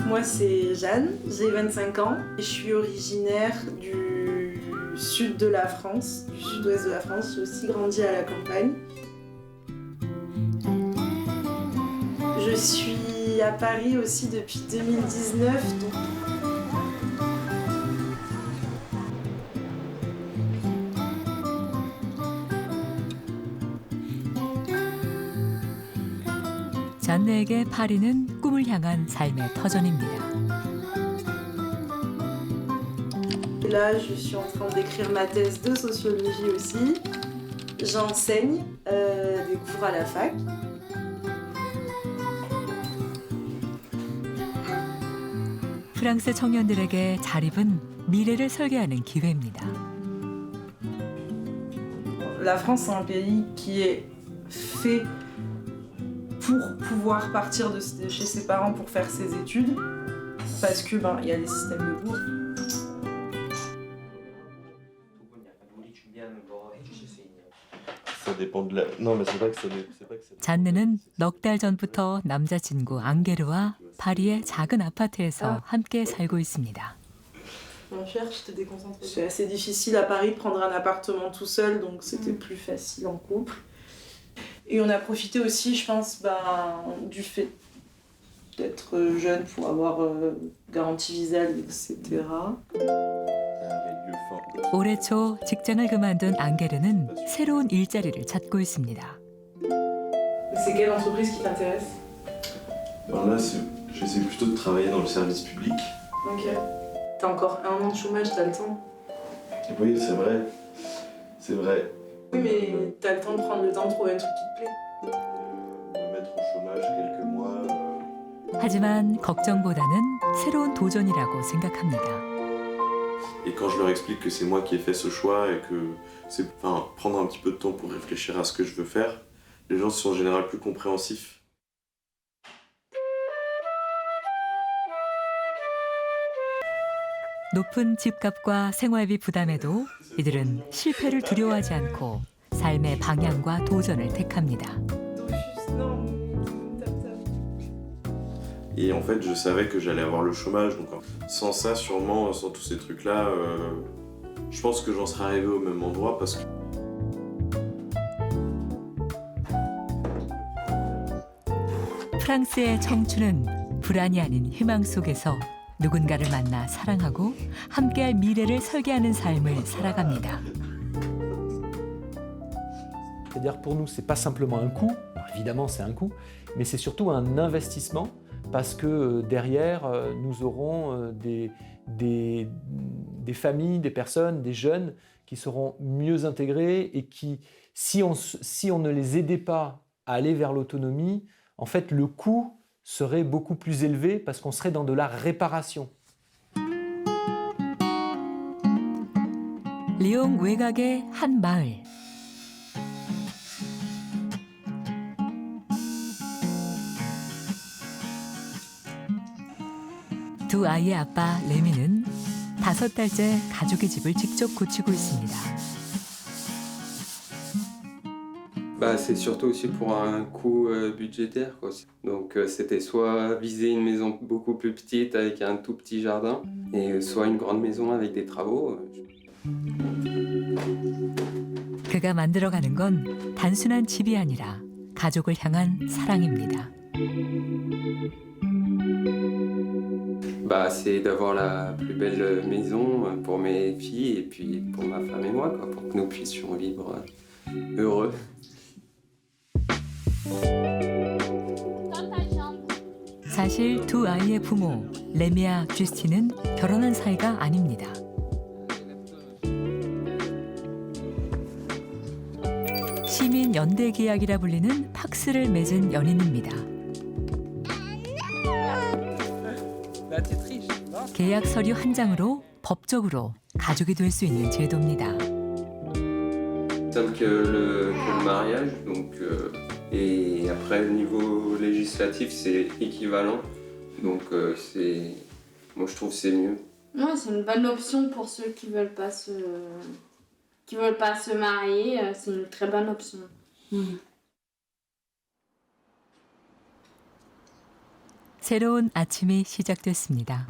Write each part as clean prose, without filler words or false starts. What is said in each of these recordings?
Moi, c'est Jeanne, j'ai 25 ans et je suis originaire du sud de la France, du sud-ouest de la France. J'ai aussi grandi à la campagne. Je suis à Paris aussi depuis 2019. Donc... 잔네에게 파리는 꿈을 향한 삶의 터전입니다. Là, je suis en train d'écrire ma thèse de sociologie aussi. J'enseigne des cours à la fac. 프랑스 청년들에게 자립은 미래를 설계하는 기회입니다. La France, c'est un pays qui est fait pour pouvoir partir de chez ses parents pour faire ses études, parce que y a des systèmes de bourse. Ça dépend de la... Non, mais c'est pas que ça... 잔네는 넉 달 전부터 남자친구 앙게르와 파리의 작은 아파트에서 함께 살고 있습니다. Mon cher, je t'ai déconcentré. C'est assez difficile à Paris de prendre un appartement tout seul, donc c'était plus facile en couple. Et on a profité aussi, je pense, du fait d'être jeune pour avoir garantie visa, etc. 올해 초 직장을 그만둔 앙게르는 새로운 일자리를 찾고 있습니다. C'est quelle entreprise qui t'intéresse? Ben là, j'essaie plutôt de travailler dans le service public. Ok. T'as encore 1 an de chômage, t'as le temps. Oui, c'est vrai. C'est vrai. Oui, mais t'as le temps de prendre le temps de trouver un truc qui te plaît. Me mettre au chômage quelques mois. 하지만 걱정보다는 새로운 도전이라고 생각합니다. Et quand je leur explique que c'est moi qui ai fait ce choix et que c'est prendre un petit peu de temps pour réfléchir à ce que je veux faire, les gens sont en général plus compréhensifs. 높은 집값과 생활비 부담에도 이들은 실패를 두려워하지 않고 삶의 방향과 도전을 택합니다. Et en fait, je savais que j'allais avoir le chômage. Donc, sans ça, sûrement, sans tous ces trucs-là, je pense que j'en serais arrivé au même endroit parce que... 프랑스의 청춘은 불안이 아닌 희망 속에서 누군가를 만나 사랑하고 함께할 미래를 설계하는 삶을 살아갑니다. C'est-à-dire pour nous, c'est pas simplement un coût. Alors, évidemment, c'est un coût, mais c'est surtout un investissement. Parce que derrière, nous aurons des familles, des personnes, des jeunes qui seront mieux intégrés et qui, si on ne les aidait pas à aller vers l'autonomie, en fait, le coût serait beaucoup plus élevé parce qu'on serait dans de la réparation. 리옹 외곽의 한 마을. 두 아이의 아빠 레미는 5달째 가족의 집을 직접 고치고 있습니다. C'est surtout aussi pour un coût budgétaire, quoi. Donc c'était soit viser une maison beaucoup plus petite avec un tout petit jardin, et soit une grande maison avec des travaux. 그가 만들어가는 건 단순한 집이 아니라 가족을 향한 사랑입니다. C'est d'avoir la plus belle maison pour mes filles et puis pour ma femme et moi, quoi, pour que nous puissions vivre heureux. 사실 두 아이의 부모 레미와 주스틴은 결혼한 사이가 아닙니다. 시민 연대 계약이라 불리는 팍스를 맺은 연인입니다. 계약 서류 한 장으로 법적으로 가족이 될 수 있는 제도입니다. Simple que le mariage, donc, et après au niveau législatif c'est équivalent, donc moi je trouve que c'est mieux. Ouais, c'est une bonne option pour ceux qui veulent pas se marier, c'est une très bonne option. 새로운 아침이 시작됐습니다.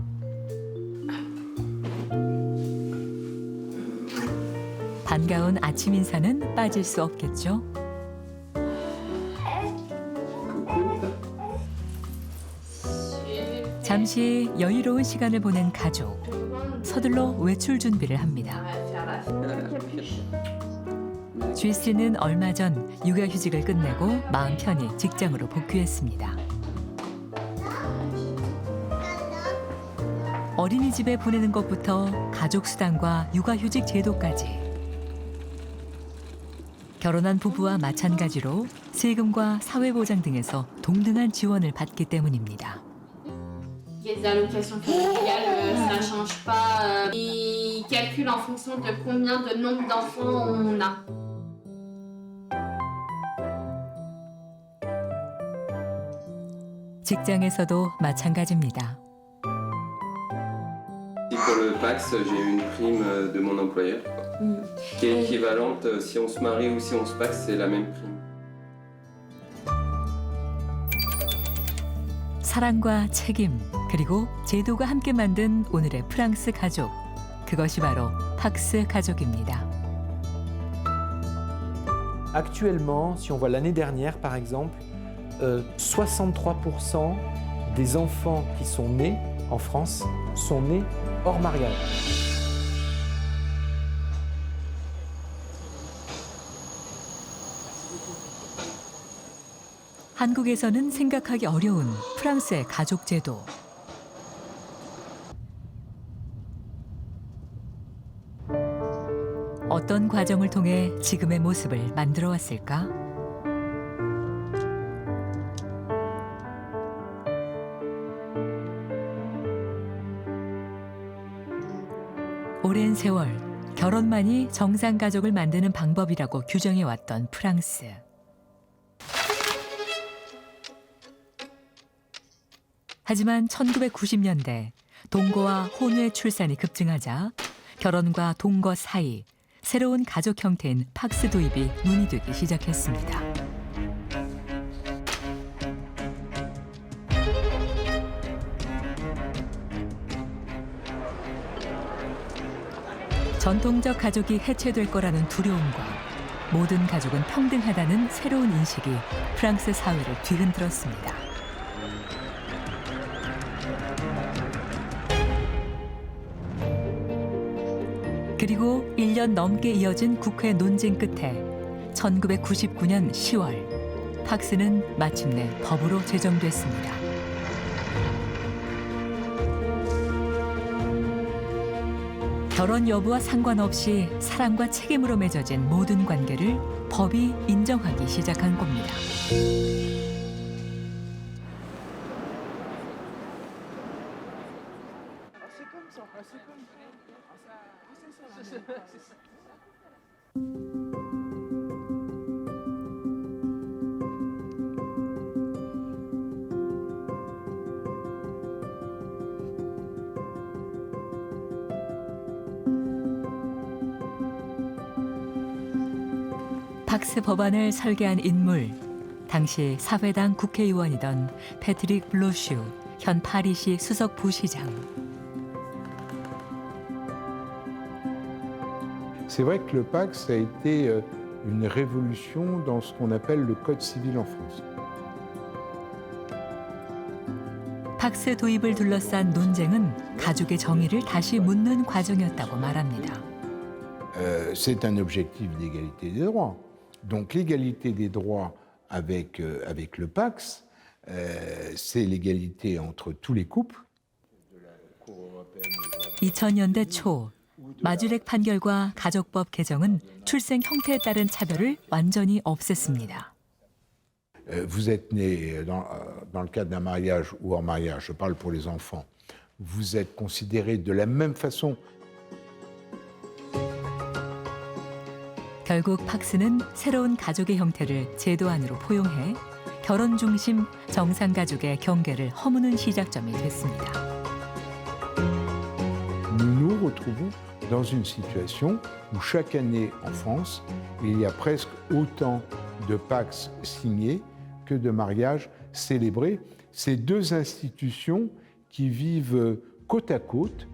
반가운 아침 인사는 빠질 수 없겠죠. 잠시 여유로운 시간을 보낸 가족. 서둘러 외출 준비를 합니다. 쥐씨는 얼마 전 육아휴직을 끝내고 마음 편히 직장으로 복귀했습니다. 어린이집에 보내는 것부터 가족 수당과 육아휴직 제도까지. 결혼한 부부와 마찬가지로 세금과 사회보장 등에서 동등한 지원을 받기 때문입니다. Les allocations familiales, ça change pas. Ils calculent en fonction de combien de nombre d'enfants on a. 직장에서도 마찬가지입니다. Pour le PACS, j'ai eu une prime de mon employeur, qui est équivalente si on se marie ou si on se PACS, c'est la même prime. 사랑과 책임, 그리고 제도가 함께 만든 오늘의 프랑스 가족. 그것이 바로 팍스 가족입니다. Actuellement, si on voit l'année dernière par exemple, 63% des enfants qui sont nés en France sont nés hors mariage. 한국에서는 생각하기 어려운 프랑스의 가족 제도. 어떤 과정을 통해 지금의 모습을 만들어 왔을까? 오랜 세월 결혼만이 정상 가족을 만드는 방법이라고 규정해 왔던 프랑스. 하지만 1990년대 동거와 혼외 출산이 급증하자 결혼과 동거 사이 새로운 가족 형태인 팍스 도입이 논의되기 시작했습니다. 전통적 가족이 해체될 거라는 두려움과 모든 가족은 평등하다는 새로운 인식이 프랑스 사회를 뒤흔들었습니다. 그리고 1년 넘게 이어진 국회 논쟁 끝에 1999년 10월 팍스는 마침내 법으로 제정됐습니다. 결혼 여부와 상관없이 사랑과 책임으로 맺어진 모든 관계를 법이 인정하기 시작한 겁니다. 팍스 법안을 설계한 인물, 당시 사회당 국회의원이던 패트릭 블로슈 현 파리시 수석 부시장. C'est vrai que le PACS a été une révolution dans ce qu'on appelle le Code civil en France. 팍스 도입을 둘러싼 논쟁은 가족의 정의를 다시 묻는 과정이었다고 말합니다. C'est un objectif d'égalité des droits. Donc l'égalité des droits avec le PACS, c'est l'égalité entre tous les couples. 2000년대 초 마주렉 판결과 가족법 개정은 출생 형태에 따른 차별을 완전히 없앴습니다. Vous êtes né dans le cadre d'un mariage ou hors mariage, je parle pour les enfants, vous êtes considéré de la même façon. 결국 팍스는 새로운 가족의 형태를 제도 안으로 포용해 결혼 중심 정상 가족의 경계를 허무는 시작점이 됐습니다. Nous nous retrouvons dans une situation où chaque année en France, il y a presque autant de PACS signés que de mariages célébrés. Ces deux institutions qui vivent côte à côte.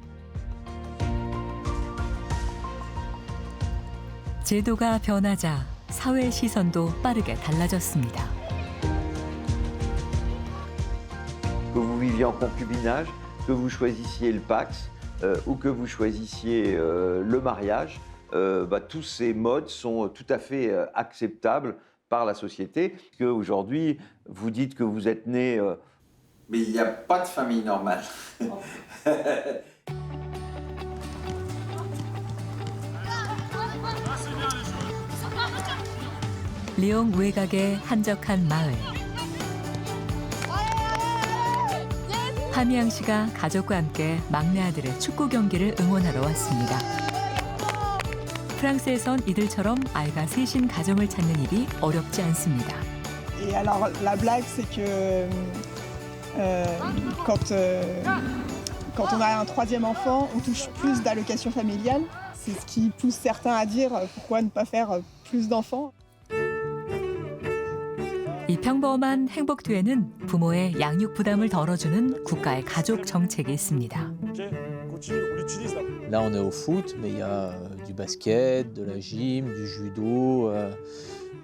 제도가 변하자 사회 시선도 빠르게 달라졌습니다. Que vous viviez en concubinage, que vous choisissiez le Pacs ou que vous choisissiez le mariage, tous ces modes sont tout à fait acceptables par la société. Aujourd'hui, vous dites que vous êtes né... Mais il n'y a pas de famille normale. 리옹 외곽의 한적한 마을. 하미양 씨가 가족과 함께 막내 아들의 축구 경기를 응원하러 왔습니다. 프랑스에선 이들처럼 아이가 셋인 가정을 찾는 일이 어렵지 않습니다. Et alors la blague c'est que quand on a un troisième enfant, on touche plus d'allocations familiales. C'est ce qui pousse certains à dire pourquoi ne pas faire plus d'enfants. 이 평범한 행복 뒤에는 부모의 양육 부담을 덜어주는 국가의 가족 정책이 있습니다. Là, on est au foot, mais il y a du basket, de la gym, du judo,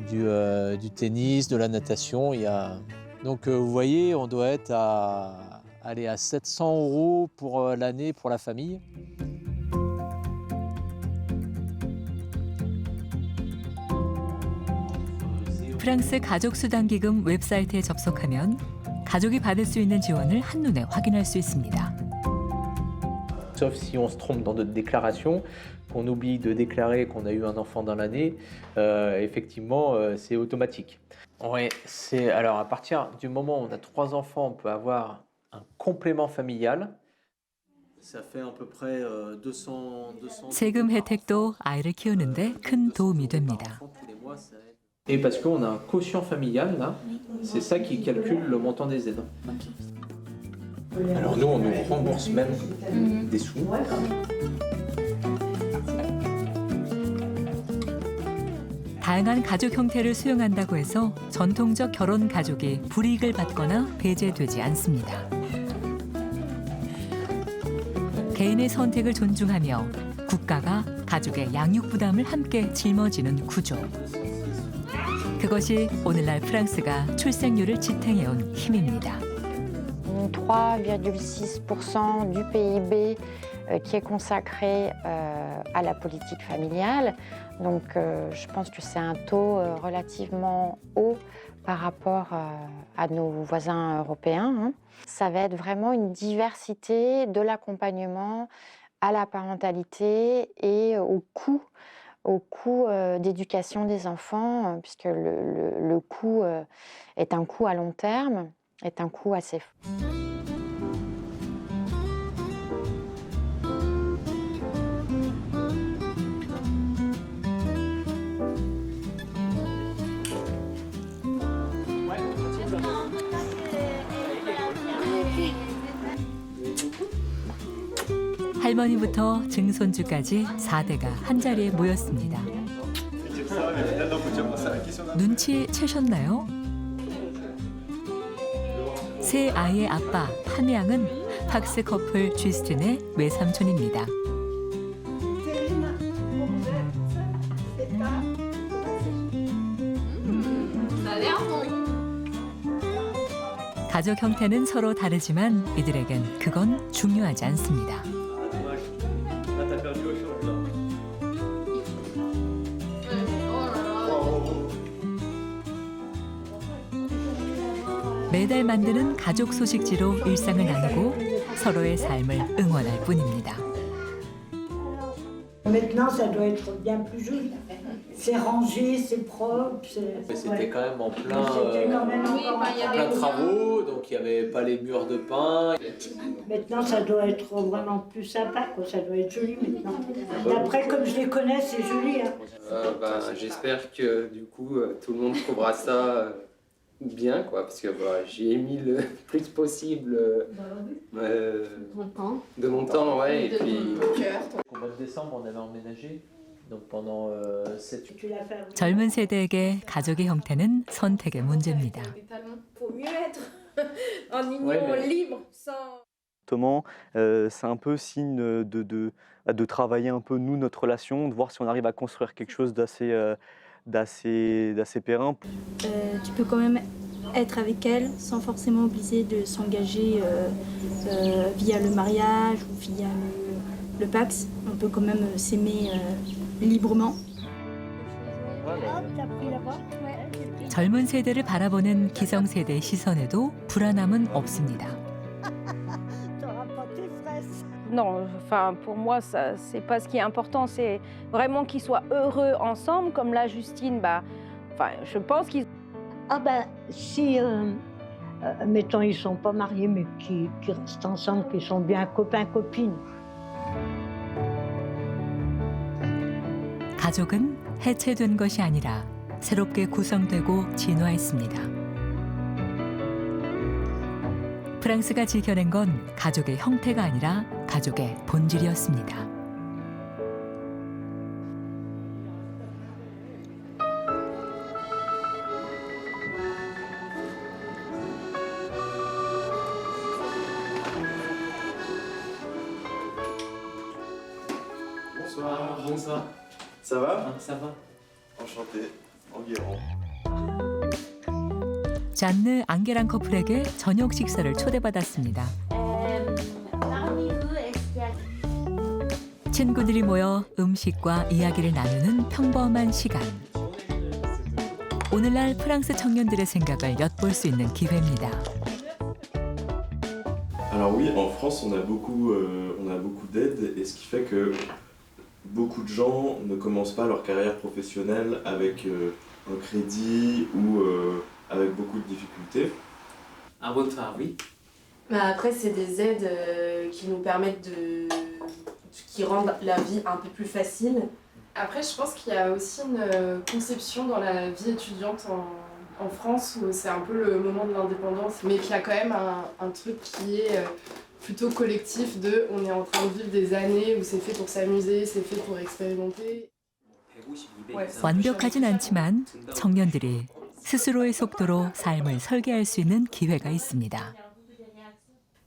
du tennis, de la natation. Donc, vous voyez, on doit être à 700 € pour l'année pour la famille. 프랑스 가족수당기금 웹사이트에 접속하면 가족이 받을 수 있는 지원을 한눈에 확인할 수 있습니다. Sauf si on se trompe dans notre déclaration, qu'on oublie de déclarer qu'on a eu un enfant dans l'année, effectivement, c'est automatique. Ouais, alors à partir du moment où on a 3 enfants, on peut avoir un complément familial. Ça fait à peu près 200. 세금 혜택도 아이를 키우는데 큰 도움이 됩니다. Et parce qu'on a un quotient familial là, c'est ça qui calcule le montant des aides. Alors nous, on nous rembourse même des sous. 다양한 가족 형태를 수용한다고 해서 전통적 결혼 가족이 불이익을 받거나 배제되지 않습니다. 개인의 선택을 존중하며 국가가 가족의 양육 부담을 함께 짊어지는 구조. 그것이 오늘날 프랑스가 출생률을 지탱해온 힘입니다. 3,6% du PIB qui est consacré à la politique familiale. Donc je pense que c'est un taux relativement haut par rapport à nos voisins européens. Ça va être vraiment une diversité de l'accompagnement à la parentalité et au coût d'éducation des enfants, puisque le coût est un coût à long terme, est un coût assez fort. 할머니부터 증손주까지 4대가 한자리에 모였습니다. 눈치 채셨나요? 세 아이의 아빠 하미양은 팍스 커플 쥐스틴의 외삼촌입니다. 가족 형태는 서로 다르지만 이들에겐 그건 중요하지 않습니다. 매달 만드는 가족 소식지로 일상을 나누고 서로의 삶을 응원할 뿐입니다. Maintenant, ça doit être bien plus joli. C'est rangé, c'est propre. C'était quand même en plein travaux, donc il n'y avait pas les murs de pin. Maintenant, ça doit être vraiment plus sympa, quoi. Ça doit être joli maintenant. D'après, comme je les connais, c'est joli. Hein. J'espère que du coup, tout le monde trouvera ça bien, quoi, parce que j'y ai mis le plus possible de mon temps, ouais, et puis... Au mois de décembre, on avait emménagé. Donc pendant 7 젊은 세대에게 가족의 형태는 선택의 문제입니다. C'est un peu signe de travailler un peu nous notre relation, de voir si on arrive à construire quelque chose d'assez périn. Tu peux quand même être avec elle sans forcément obliger de s'engager via le mariage ou via le PACS. On peut quand même s'aimer librement. 젊은 세대를 바라보는 기성세대의 시선에도 불안함은 없습니다. Non, enfin pour moi ça c'est pas ce qui est important, c'est vraiment qu'ils soient heureux ensemble comme là Justine enfin je pense qu'ils si mettons ils sont pas mariés mais qui restent ensemble, qui sont bien copains copines. 가족은 해체된 것이 아니라 새롭게 구성되고 진화했습니다. 프랑스가 지켜낸 건 가족의 형태가 아니라 가족의 본질이었습니다. Bonsoir. Bonsoir. Ça va? Ça va. Enchanté. Enguerrand. 잔느 앙게랑 커플에게 저녁 식사를 초대받았습니다. 친구들이 모여 음식과 이야기를 나누는 평범한 시간. 오늘날 프랑스 청년들의 생각을 엿볼 수 있는 기회입니다. Alors oui, en France, on a beaucoup d'aide, et ce qui fait que beaucoup de gens ne commencent pas leur carrière professionnelle avec un crédit ou avec beaucoup de difficultés. Un retard, oui. Après, c'est des aides qui nous permettent qui rendent la vie un peu plus facile. Après, je pense qu'il y a aussi une conception dans la vie étudiante en France où c'est un peu le moment de l'indépendance, mais qu'il y a quand même un truc qui est plutôt collectif on est en train de vivre des années où c'est fait pour s'amuser, c'est fait pour expérimenter. 완벽하진 않지만 청년들이 스스로의 속도로 삶을 설계할 수 있는 기회가 있습니다.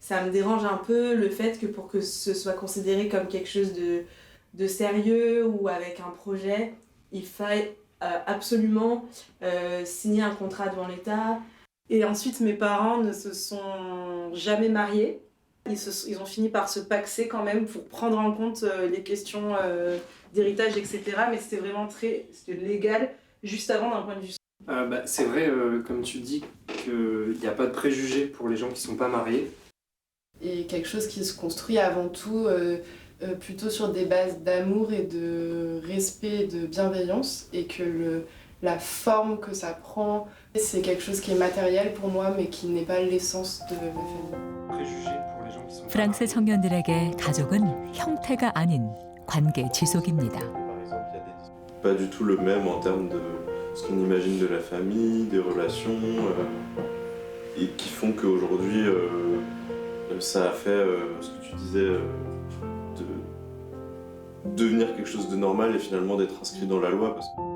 Ça me dérange un peu le fait que pour que ce soit considéré comme quelque chose de sérieux ou avec un projet, il faille absolument signer un contrat devant l'État. Et ensuite, mes parents ne se sont jamais mariés. Ils ont fini par se paxer quand même pour prendre en compte les questions d'héritage, etc. Mais c'était vraiment c'était légal juste avant d'un point de vue. C'est vrai, comme tu dis, qu'il n'y a pas de préjugés pour les gens qui ne sont pas mariés. Et quelque chose qui se construit avant tout plutôt sur des bases d'amour et de respect et de bienveillance, et que la forme que ça prend, c'est quelque chose qui est matériel pour moi mais qui n'est pas l'essence de ma famille. 프랑스 청년들에게 가족은 형태가 아닌 관계 지속입니다. Pas du tout le même en termes de ce qu'on imagine de la famille, des relations, et qui font qu'aujourd'hui ça a fait ce que tu disais, de devenir quelque chose de normal et finalement d'être inscrit dans la loi. Parce que